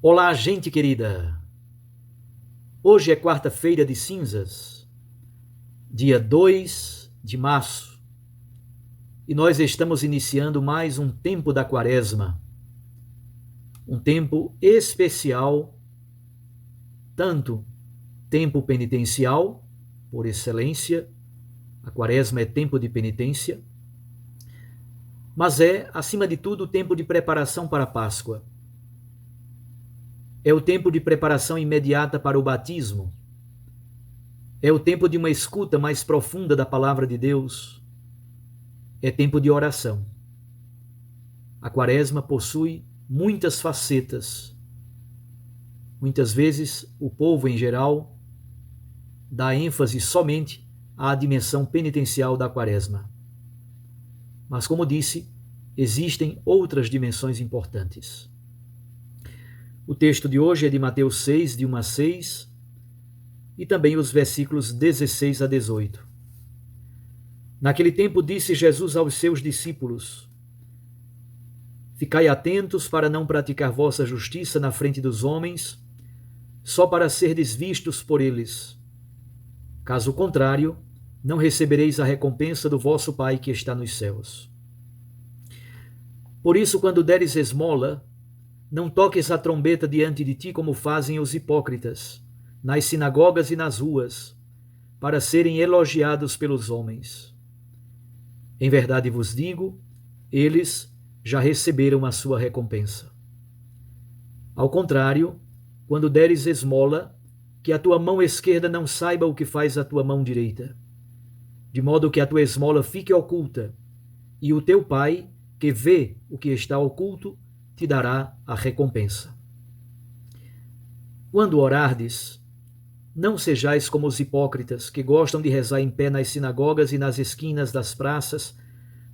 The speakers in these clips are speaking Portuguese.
Olá, gente querida! Hoje é quarta-feira de cinzas, dia 2 de março, e nós estamos iniciando mais um tempo da quaresma, um tempo especial, tanto tempo penitencial, por excelência, a quaresma é tempo de penitência, mas é, acima de tudo, tempo de preparação para a Páscoa. É o tempo de preparação imediata para o batismo. É o tempo de uma escuta mais profunda da palavra de Deus. É tempo de oração. A quaresma possui muitas facetas. Muitas vezes, o povo em geral dá ênfase somente à dimensão penitencial da quaresma. Mas, como disse, existem outras dimensões importantes. O texto de hoje é de Mateus 6, de 1 a 6, e também os versículos 16 a 18. Naquele tempo disse Jesus aos seus discípulos: Ficai atentos para não praticar vossa justiça na frente dos homens, só para serdes vistos por eles. Caso contrário, não recebereis a recompensa do vosso Pai que está nos céus. Por isso, quando deres esmola, não toques a trombeta diante de ti como fazem os hipócritas, nas sinagogas e nas ruas, para serem elogiados pelos homens. Em verdade vos digo, eles já receberam a sua recompensa. Ao contrário, quando deres esmola, que a tua mão esquerda não saiba o que faz a tua mão direita, de modo que a tua esmola fique oculta, e o teu Pai, que vê o que está oculto, te dará a recompensa. Quando orardes, não sejais como os hipócritas, que gostam de rezar em pé nas sinagogas e nas esquinas das praças,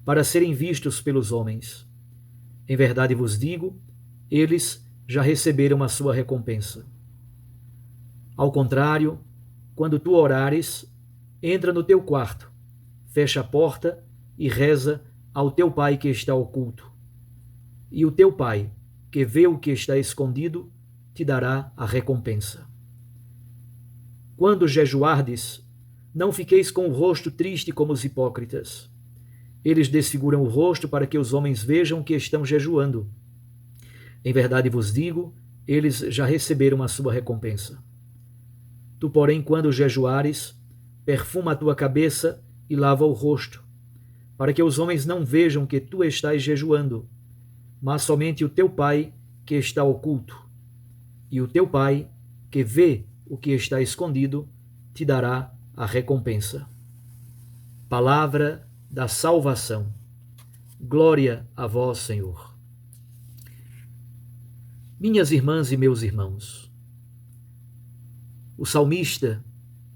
para serem vistos pelos homens. Em verdade vos digo, eles já receberam a sua recompensa. Ao contrário, quando tu orares, entra no teu quarto, fecha a porta e reza ao teu Pai que está oculto. E o teu Pai, que vê o que está escondido, te dará a recompensa. Quando jejuardes, não fiqueis com o rosto triste como os hipócritas. Eles desfiguram o rosto para que os homens vejam que estão jejuando. Em verdade vos digo, eles já receberam a sua recompensa. Tu, porém, quando jejuares, perfuma a tua cabeça e lava o rosto, para que os homens não vejam que tu estás jejuando, mas somente o teu Pai que está oculto. E o teu Pai, que vê o que está escondido, te dará a recompensa. Palavra da salvação. Glória a vós, Senhor. Minhas irmãs e meus irmãos, o salmista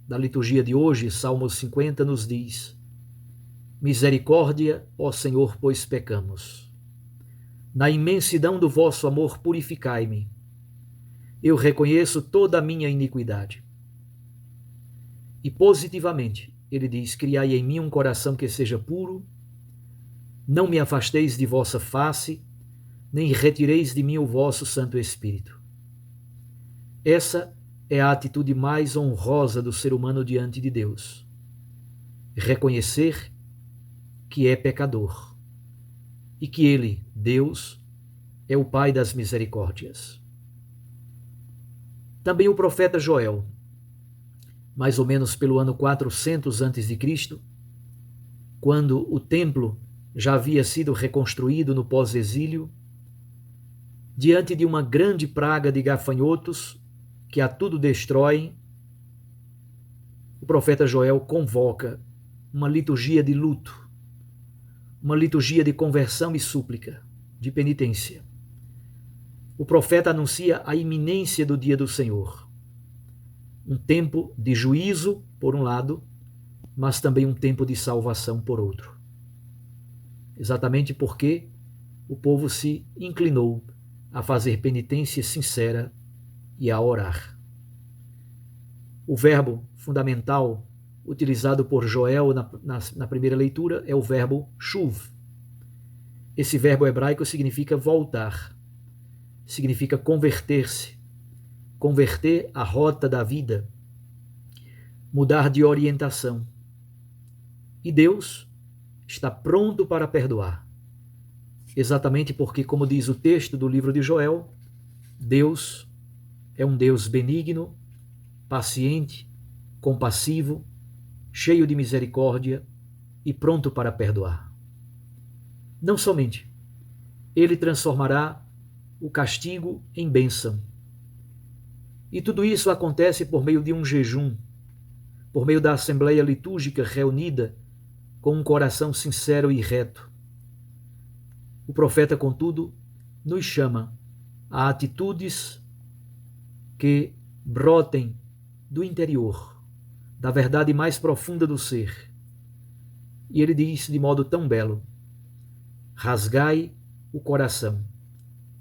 da liturgia de hoje, Salmo 50, nos diz: Misericórdia, ó Senhor, pois pecamos. Na imensidão do vosso amor purificai-me. Eu reconheço toda a minha iniquidade. E positivamente, ele diz: Criai em mim um coração que seja puro, não me afasteis de vossa face, nem retireis de mim o vosso Santo Espírito. Essa é a atitude mais honrosa do ser humano diante de Deus. Reconhecer que é pecador e que Ele, Deus, é o Pai das misericórdias. Também o profeta Joel, mais ou menos pelo ano 400 a.C., quando o templo já havia sido reconstruído no pós-exílio, diante de uma grande praga de gafanhotos que a tudo destroem, o profeta Joel convoca uma liturgia de luto, uma liturgia de conversão e súplica, de penitência. O profeta anuncia a iminência do dia do Senhor. Um tempo de juízo, por um lado, mas também um tempo de salvação, por outro. Exatamente porque o povo se inclinou a fazer penitência sincera e a orar. O verbo fundamental utilizado por Joel na primeira leitura é o verbo shuv. Esse verbo hebraico significa voltar. significa converter-se, converter a rota da vida, mudar de orientação. E Deus está pronto para perdoar. Exatamente porque, como diz o texto do livro de Joel, Deus é um Deus benigno, paciente, compassivo, cheio de misericórdia e pronto para perdoar. Não somente, ele transformará o castigo em bênção. E tudo isso acontece por meio de um jejum, por meio da Assembleia Litúrgica reunida com um coração sincero e reto. O profeta, contudo, nos chama a atitudes que brotem do interior, da verdade mais profunda do ser. E ele diz de modo tão belo: rasgai o coração,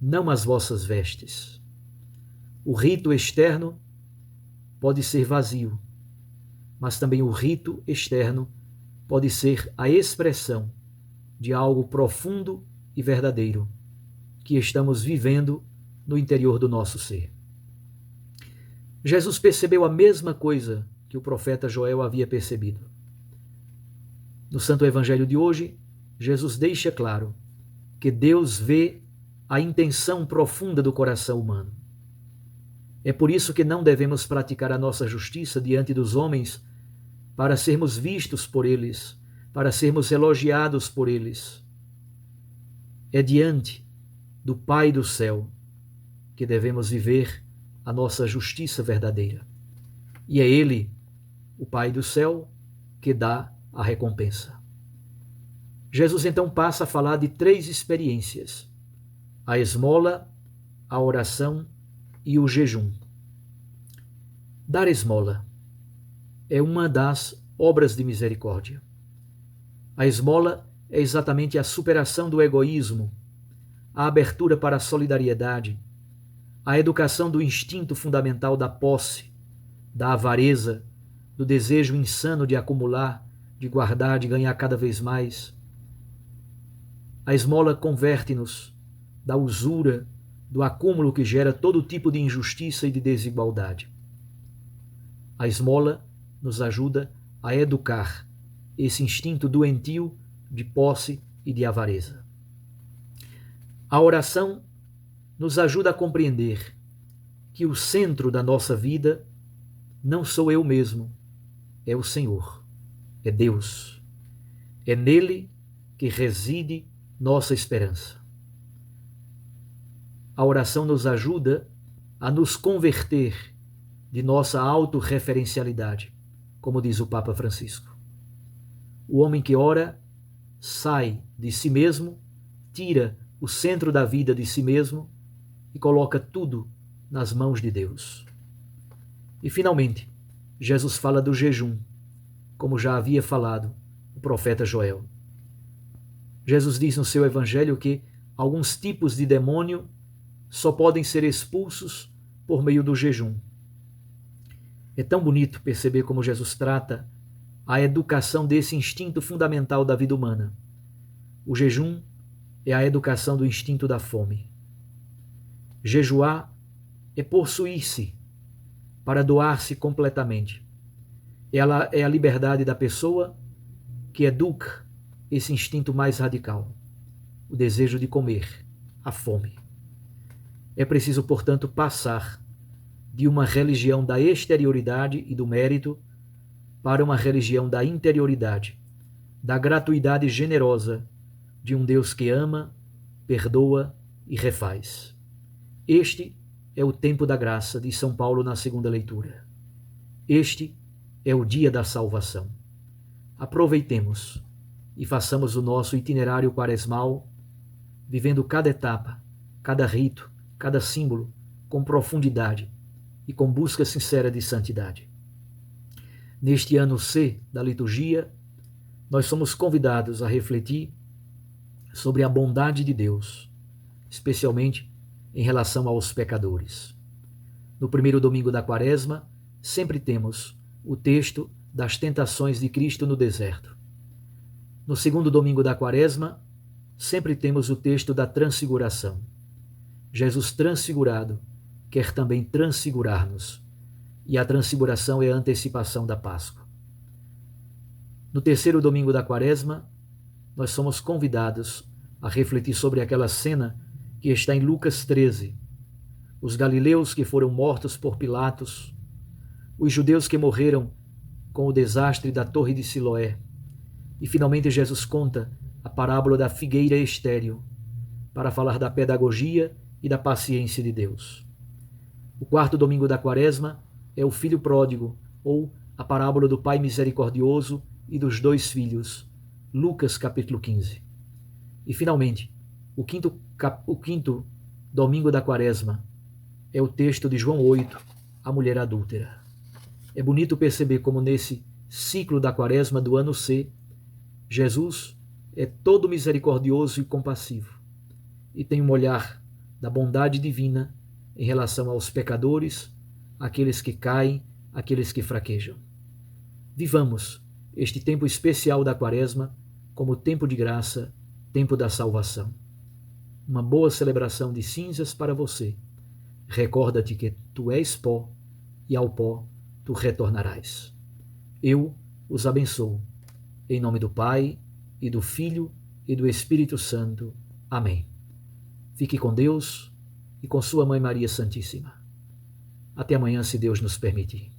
não as vossas vestes. O rito externo pode ser vazio, mas também o rito externo pode ser a expressão de algo profundo e verdadeiro que estamos vivendo no interior do nosso ser. Jesus percebeu a mesma coisa que o profeta Joel havia percebido. No Santo Evangelho de hoje, Jesus deixa claro que Deus vê a intenção profunda do coração humano. É por isso que não devemos praticar a nossa justiça diante dos homens para sermos vistos por eles, para sermos elogiados por eles. É diante do Pai do céu que devemos viver a nossa justiça verdadeira. E é Ele, o Pai do céu, que dá a recompensa. Jesus então passa a falar de 3 experiências: a esmola, a oração e o jejum. Dar esmola é uma das obras de misericórdia. A esmola é exatamente a superação do egoísmo, a abertura para a solidariedade, a educação do instinto fundamental da posse, da avareza, do desejo insano de acumular, de guardar, de ganhar cada vez mais. A esmola converte-nos da usura, do acúmulo que gera todo tipo de injustiça e de desigualdade. A esmola nos ajuda a educar esse instinto doentio de posse e de avareza. A oração nos ajuda a compreender que o centro da nossa vida não sou eu mesmo, é o Senhor, é Deus. É nele que reside nossa esperança. A oração nos ajuda a nos converter de nossa autorreferencialidade, como diz o Papa Francisco. O homem que ora sai de si mesmo, tira o centro da vida de si mesmo e coloca tudo nas mãos de Deus. E finalmente, Jesus fala do jejum, como já havia falado o profeta Joel. Jesus diz no seu evangelho que alguns tipos de demônio só podem ser expulsos por meio do jejum. É tão bonito perceber como Jesus trata a educação desse instinto fundamental da vida humana. O jejum é a educação do instinto da fome. Jejuar é possuir-se para doar-se completamente. Ela é a liberdade da pessoa que educa esse instinto mais radical, o desejo de comer, a fome. É preciso, portanto, passar de uma religião da exterioridade e do mérito para uma religião da interioridade, da gratuidade generosa de um Deus que ama, perdoa e refaz. Este é o tempo da graça, diz São Paulo na segunda leitura. Este é o dia da salvação. Aproveitemos e façamos o nosso itinerário quaresmal, vivendo cada etapa, cada rito, cada símbolo, com profundidade e com busca sincera de santidade. Neste ano C da liturgia, nós somos convidados a refletir sobre a bondade de Deus, especialmente em relação aos pecadores. No primeiro domingo da Quaresma, sempre temos o texto das tentações de Cristo no deserto. No segundo domingo da Quaresma, sempre temos o texto da transfiguração. Jesus transfigurado quer também transfigurar-nos, e a transfiguração é a antecipação da Páscoa. No terceiro domingo da Quaresma, nós somos convidados a refletir sobre aquela cena que está em Lucas 13. Os galileus que foram mortos por Pilatos, os judeus que morreram com o desastre da Torre de Siloé. E finalmente Jesus conta a parábola da figueira estéril, para falar da pedagogia e da paciência de Deus. O quarto domingo da Quaresma é o filho pródigo, ou a parábola do pai misericordioso e dos dois filhos, Lucas capítulo 15. E finalmente, o quinto domingo da Quaresma é o texto de João 8, a mulher adúltera. É bonito perceber como nesse ciclo da Quaresma do ano C, Jesus é todo misericordioso e compassivo e tem um olhar da bondade divina em relação aos pecadores, aqueles que caem, aqueles que fraquejam. Vivamos este tempo especial da Quaresma como tempo de graça, tempo da salvação. Uma boa celebração de cinzas para você. Recorda-te que tu és pó e ao pó tu retornarás. Eu os abençoo. Em nome do Pai, e do Filho, e do Espírito Santo. Amém. Fique com Deus e com sua Mãe Maria Santíssima. Até amanhã, se Deus nos permitir.